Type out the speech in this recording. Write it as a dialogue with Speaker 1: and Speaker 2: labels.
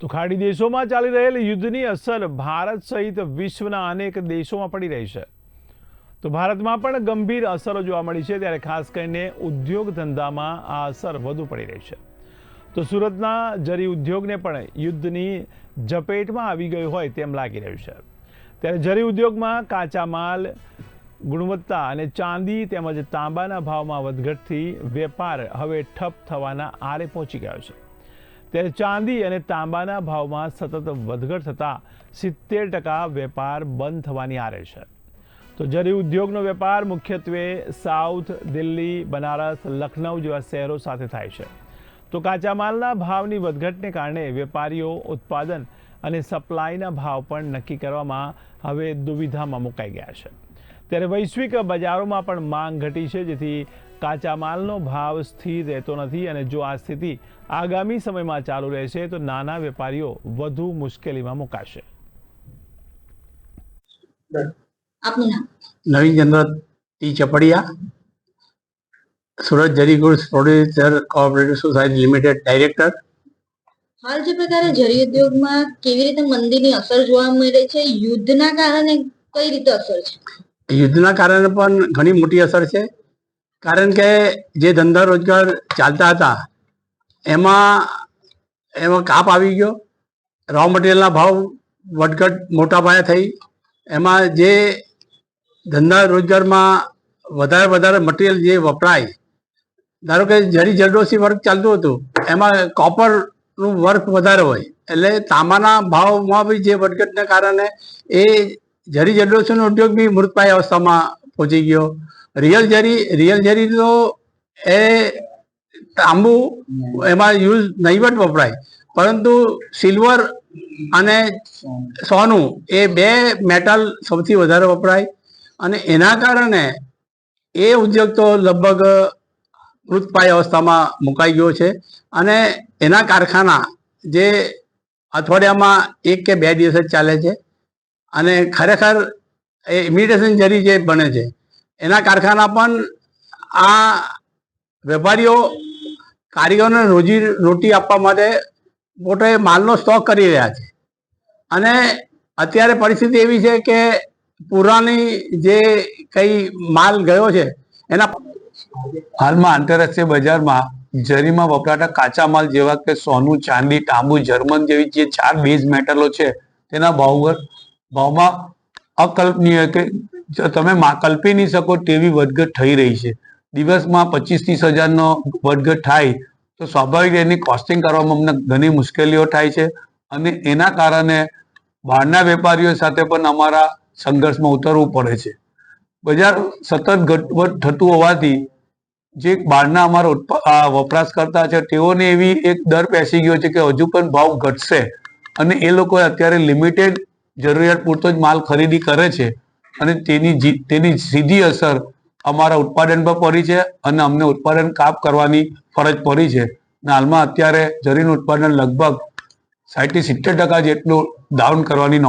Speaker 1: તો ખાડી દેશોમાં ચાલી રહેલ યુદ્ધની અસર ભારત સહિત વિશ્વના અનેક દેશોમાં પડી રહી છે। તો ભારતમાં પણ ગંભીર અસરો જોવા મળી છે, ત્યારે ખાસ કરીને ઉદ્યોગ ધંધામાં આ અસર વધુ પડી રહી છે। તો સુરતના જરી ઉદ્યોગને પણ યુદ્ધની ઝપેટમાં આવી ગયું હોય તેમ લાગી રહ્યું છે। ત્યારે જરી ઉદ્યોગમાં કાચા માલ, ગુણવત્તા અને ચાંદી તેમજ તાંબાના ભાવમાં વધઘટથી વેપાર હવે ઠપ થવાના આરે પહોંચી ગયો છે। ત્યારે ચાંદી અને તાંબાના ભાવમાં સતત વધઘટ થતાં 70% વેપાર બંધ થવાની આરે છે। તો જરી ઉદ્યોગનો વેપાર મુખ્યત્વે સાઉથ દિલ્હી, બનારસ, લખનઉ જેવા શહેરો સાથે થાય છે। તો કાચા માલના ભાવની વધઘટને કારણે વેપારીઓ ઉત્પાદન અને સપ્લાયના ભાવ પણ નક્કી કરવામાં હવે દુવિધામાં મુકાઈ ગયા છે। ત્યારે વૈશ્વિક બજારોમાં પણ માંગ ઘટી છે, જેથી કાચા માલનો ભાવ સ્થિર રહેતો નથી અને જો આ સ્થિતિ આગામી સમયમાં ચાલુ રહેશે તો નાના વેપારીઓ વધુ મુશ્કેલીમાં મુકાશે।
Speaker 2: નવીન ચંદ્ર ટી ચપડિયા, સુરત જરી goods producer cooperative society limited director.
Speaker 3: હાલ જે પ્રકારે જરી ઉદ્યોગમાં કેવી રીતે મંદીની અસર જોવા મળે છે, યુદ્ધના કારણે કઈ રીતે અસર છે?
Speaker 2: યુદ્ધના કારણે પણ ઘણી મોટી અસર છે, કારણ કે જે ધંધા રોજગાર ચાલતા હતા એમાં કાપ આવી ગયો। રો મટીરિયલના ભાવ વધઘટ મોટા પાયે થઈ। એમાં જે ધંધા રોજગારમાં વધારે મટીરિયલ જે વપરાય, ધારો કે જરી જરદોશી વર્ક ચાલતું હતું એમાં કોપરનું વર્ક વધારે હોય, એટલે તાંબાના ભાવમાં બી જે વધઘટને કારણે એ જરી જરદોશીનો ઉદ્યોગ બી મૃતપાય અવસ્થામાં પહોંચી ગયો। રિયલ જરી તો એ તાંબુ એમાં યુઝ નહીવટ વપરાય, પરંતુ સિલ્વર અને સોનું એ બે મેટલ સૌથી વધારે વપરાય અને એના કારણે એ ઉદ્યોગ તો લગભગ મૃતપાય અવસ્થામાં મુકાઈ ગયો છે। અને એના કારખાના જે અઠવાડિયામાં 1 કે 2 દિવસ જ ચાલે છે અને ખરેખર એ ઇમિટેશન જરી જે બને છે એના કારખાના પણ આ વેપારીઓ કારીગરોને રોટી આપવા માટે મોટો માલનો સ્ટોક કરી રહ્યા છે। અને અત્યારે પરિસ્થિતિ એવી છે કે પુરાની જે કઈ માલ ગયો છે એના
Speaker 4: હાલમાં આંતરરાષ્ટ્રીય બજારમાં જરીમાં વપરાતા કાચા માલ જેવા કે સોનું, ચાંદી, તાંબુ, જર્મન જેવી જે 4 બેઝ મેટલો છે તેના ભાવમાં અકલ્પનીય કે તમે કલ્પી નહીં શકો તેવી વધઘટ થઈ રહી છે। દિવસમાં 25-30 હજારનો વધઘટ થાય તો સ્વાભાવિક એની કોસ્ટિંગ કરવામાં અમને ઘણી મુશ્કેલીઓ થાય છે અને એના કારણે બહારના વેપારીઓ સાથે પણ અમારા સંઘર્ષમાં ઉતરવું પડે છે। બજાર સતત ઘટવટ થતું હોવાથી જે બહારના અમારા વપરાશકર્તા છે તેઓને એવી એક ડર બેસી ગયો છે કે હજુ પણ ભાવ ઘટશે અને એ લોકો અત્યારે લિમિટેડ જરૂરિયાત પૂરતો જ માલ ખરીદી કરે છે અને તેની સીધી અસર અમારા ઉત્પાદન પર પડી છે અને અમને ઉત્પાદન કાપ કરવાની ફરજ પડી છે। હાલમાં અત્યારે જરીનું ઉત્પાદન લગભગ 60-70% જેટલું ડાઉન કરવાની